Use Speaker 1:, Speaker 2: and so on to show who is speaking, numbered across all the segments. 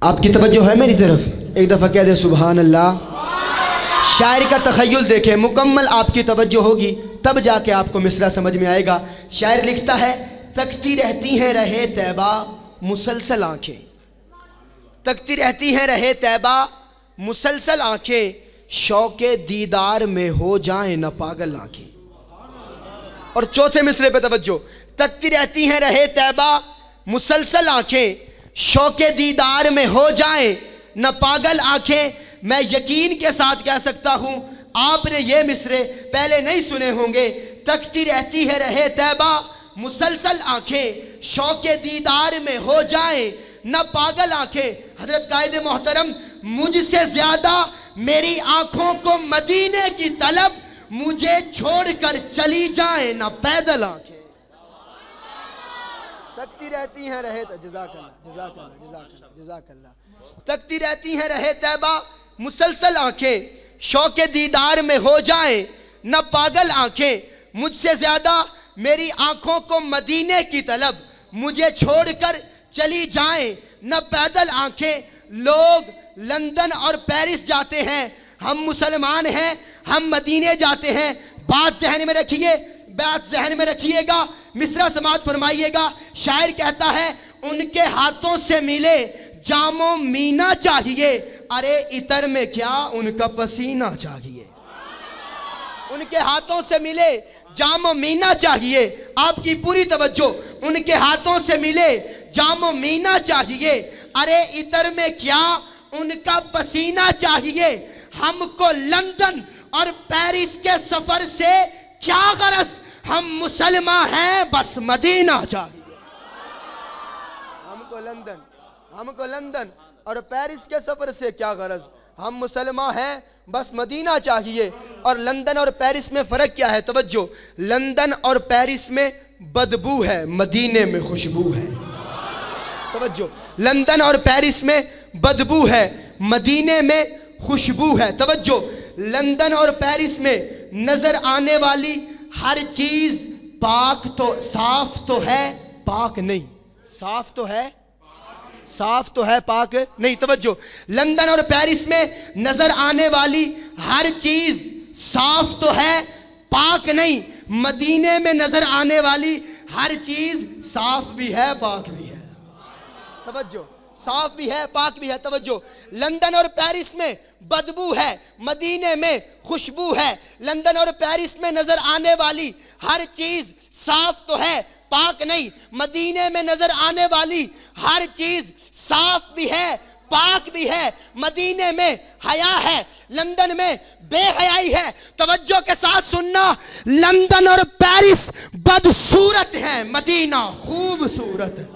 Speaker 1: आपकी तवज्जो है मेरी तरफ? एक दफ़ा कह दे सुभान अल्लाह। शायर का तख़य्युल देखें, मुकम्मल आपकी तवज्जो होगी तब जाके आपको मिसरा समझ में आएगा। शायर लिखता है, तकती रहती हैं रहे तैबा मुसलसल आँखें, तकती रहती हैं रहे तैबा मुसलसल आँखें, शौक़े दीदार में हो जाएं न पागल आँखें। और चौथे मिसरे पे तवज्जो, तकती रहती हैं रहे तैबा मुसलसल आँखें, शौक़े दीदार में हो जाएं न पागल आँखें। मैं यकीन के साथ कह सकता हूँ आपने ये मिसरे पहले नहीं सुने होंगे। तकती रहती है रहे तैबा मुसलसल आँखें, शौक़े दीदार में हो जाएं न पागल आँखें। हजरत कायदे मोहतरम, मुझसे ज़्यादा मेरी आँखों को मदीने की तलब, मुझे छोड़कर चली जाए न पैदल आँखें। तकती रहती हैं रहे जज़ाकल्लाह जज़ाकल्लाह जज़ाकल्लाह जज़ाकल्लाह। तकती रहती हैं रहे तैबा मुसलसल आँखें, शौक़े दीदार में हो जाए न पागल आँखें। मुझसे ज़्यादा मेरी आँखों को मदीने की तलब, मुझे छोड़कर चली जाए न पैदल आँखें। लोग लंदन और पेरिस जाते हैं, हम मुसलमान हैं, हम मदीने जाते हैं। बात ज़हन में रखिए, बात ज़हन में रखिएगा, मिसरा समात फरमाइएगा। शायर कहता है, उनके हाथों से मिले जामो मीना चाहिए, अरे इतर में क्या उनका पसीना चाहिए। उनके हाथों से मिले जामो मीना चाहिए, आपकी पूरी तवज्जो, उनके हाथों से मिले जामो मीना चाहिए, अरे इतर में क्या उनका पसीना चाहिए। हमको लंदन और पेरिस के सफर से क्या गरज, हम मुसलमान हैं बस मदीना चाहिए। हमको लंदन और पेरिस के सफर से क्या गरज, हम मुसलमान हैं बस मदीना चाहिए। और लंदन और पेरिस में फ़र्क क्या है? तवज्जो, लंदन और पेरिस में बदबू है, मदीने में खुशबू है। तवज्जो, लंदन और पेरिस में बदबू है, मदीने में खुशबू है। तवज्जो, लंदन और पेरिस में नजर आने वाली हर चीज पाक तो साफ तो है, पाक नहीं। साफ तो है, साफ तो है, पाक नहीं। तवज्जो, लंदन और पेरिस में नजर आने वाली हर चीज साफ तो है, पाक नहीं। मदीने में नजर आने वाली हर चीज साफ भी है, पाक भी है। तवज्जो, साफ भी है, पाक भी है। तवज्जो, लंदन और पेरिस में बदबू है, मदीने में खुशबू है। लंदन और पेरिस में नजर आने वाली हर चीज साफ तो है, पाक नहीं। मदीने में नजर आने वाली हर चीज साफ भी है, पाक भी है। मदीने में हया है, लंदन में बेहयाई है। तवज्जो के साथ सुनना, लंदन और पेरिस बदसूरत है, मदीना खूबसूरत है।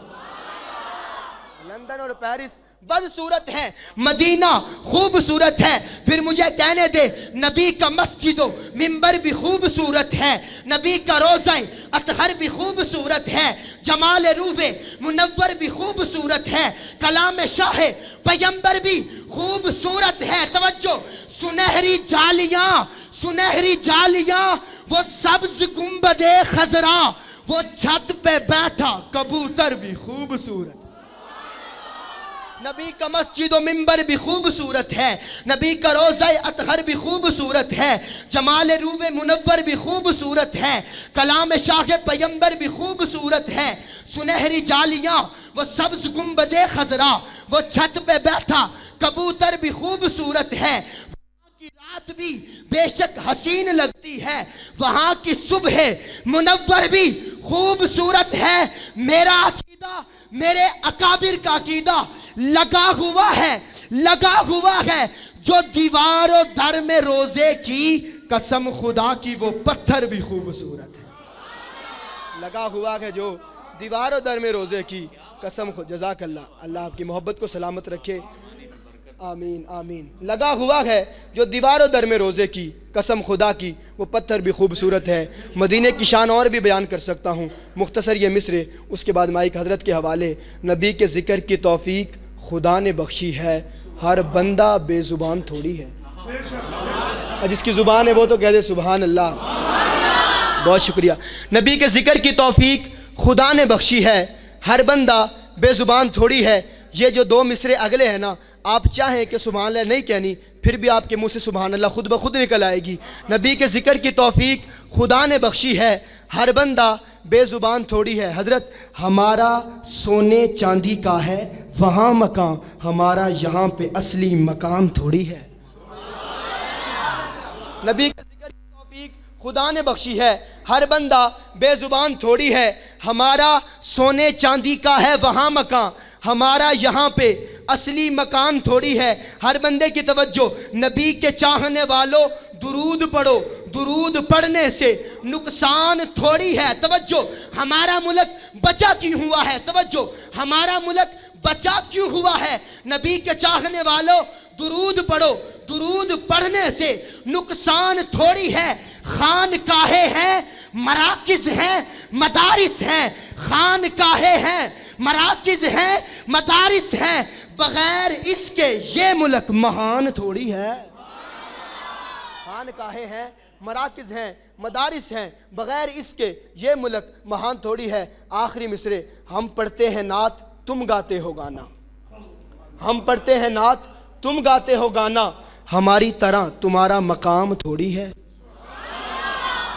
Speaker 1: लंदन और पेरिस बदसूरत है, मदीना खूबसूरत है। फिर मुझे कहने दे, नबी का मस्जिदो मिंबर भी खूबसूरत है, नबी का रोज़ा अतहर भी खूबसूरत है, जमाल रूबे मुनव्वर भी खूबसूरत है, कलाम शाह पैगंबर भी खूबसूरत है। तवज्जो, सुनहरी जालियां वो सब्ज गुंबदे खजरा, वो छत पे बैठा कबूतर भी खूबसूरत। नबी का मस्जिद व मिंबर भी खूबसूरत है, नबी का रोज़ा अतहर भी खूबसूरत है, जमाल रूबे मुनव्वर भी खूबसूरत है, कलाम शाह पैगंबर भी खूबसूरत है। सुनहरी जालियां वो सब्ज गुंबदे खजरा, वो छत पे बैठा कबूतर भी खूबसूरत है। वहाँ की रात भी बेशक हसीन लगती है, वहाँ की सुबह मुनव्वर भी खूबसूरत है। मेरा अकीदा, मेरे अकाबिर का अकीदा लगा हुआ है जो दीवारों दर में रोजे की कसम खुदा की, वो पत्थर भी खूबसूरत है। लगा हुआ है जो दीवारों दर में रोजे की कसम खुद। जज़ाकल्लाह, अल्लाह आपकी मोहब्बत को सलामत रखे, आमीन आमीन। लगा हुआ है जो दीवारों दर में रोजे की कसम खुदा की, वो पत्थर भी खूबसूरत है। मदीने की शान और भी बयान कर सकता हूँ, मुख्तसर ये मिसरे, उसके बाद माइक हज़रत के हवाले। नबी के ज़िक्र की तौफीक खुदा ने बख्शी है, हर बंदा बेज़ुबान थोड़ी है। जिसकी ज़ुबान है वो तो कह दे सुभान अल्लाह। बहुत शुक्रिया। नबी के ज़िक्र की तौफीक खुदा ने बख्शी है, हर बंदा बेज़ुबान थोड़ी है। ये जो 2 मिसरे अगले हैं ना, आप चाहें कि सुभान अल्लाह नहीं कहनी, फिर भी आपके मुंह से सुभान अल्लाह खुद ब खुद निकल आएगी। नबी के ज़िक्र की तौफीक खुदा ने बख्शी है, हर बंदा बेज़ुबान थोड़ी है। हज़रत हमारा सोने चांदी का है वहाँ मकान, हमारा यहाँ पे असली मकाम थोड़ी है। नबी के ज़िक्र की तौफीक खुदा ने बख्शी है, हर बंदा बेज़ुबान थोड़ी है। हमारा सोने चांदी का है वहाँ मकान, हमारा यहाँ पे असली मकान थोड़ी है। हर बंदे की तवज्जो, नबी के चाहने वालों दुरूद पढ़ो, दुरूद पढ़ने से नुकसान थोड़ी है। तवज्जो, हमारा मुल्क बचा क्यों हुआ है? तवज्जो, हमारा मुल्क बचा क्यों हुआ है? नबी के चाहने वालों दुरूद पढ़ो, दुरूद पढ़ने से नुकसान थोड़ी है। खानकाहे हैं, मराकिज़ हैं, मदारिस हैं। खानकाहे हैं, मराकिज़ हैं, मदारिस हैं, बगैर इसके ये मुल्क महान थोड़ी है। खानकाहे हैं, मराकिज़ हैं, मदारिस हैं, बगैर इसके ये मुल्क महान थोड़ी है। आखिरी मिसरे, हम पढ़ते हैं नात, तुम गाते हो गाना। हम पढ़ते हैं नात, तुम गाते हो गाना, हमारी तरह तुम्हारा मकाम थोड़ी है।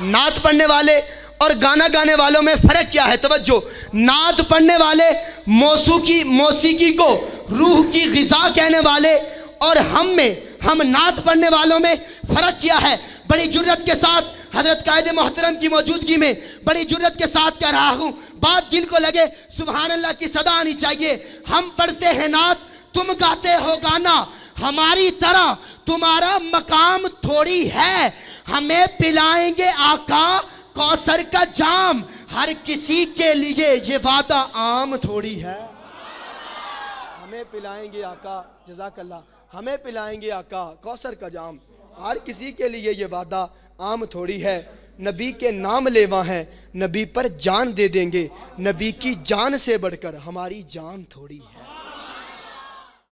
Speaker 1: नात पढ़ने वाले और गाना गाने वालों में फ़र्क क्या है? तवज्जो, नात पढ़ने वाले मौसीकी को रूह की ग़िज़ा कहने वाले, और हम नात पढ़ने वालों में फ़र्क क्या है? बड़ी जुर्रत के साथ हज़रत कायद मोहतरम की मौजूदगी में बड़ी जुर्रत के साथ कह रहा हूँ, बात दिल को लगे, सुभान अल्लाह की सदा आनी चाहिए। हम पढ़ते हैं नात, तुम गाते हो गाना, हमारी तरह तुम्हारा मकाम थोड़ी है। हमें पिलाएंगे आका कौसर का जाम, हर किसी के लिए ये वादा आम थोड़ी है। हमें पिलाएंगे आका, जज़ाकल्लाह, हमें पिलाएंगे आका कौसर का जाम, हर किसी के लिए ये वादा आम थोड़ी है। नबी के नाम लेवा हैं, नबी पर जान दे देंगे, नबी की जान से बढ़कर हमारी जान थोड़ी है।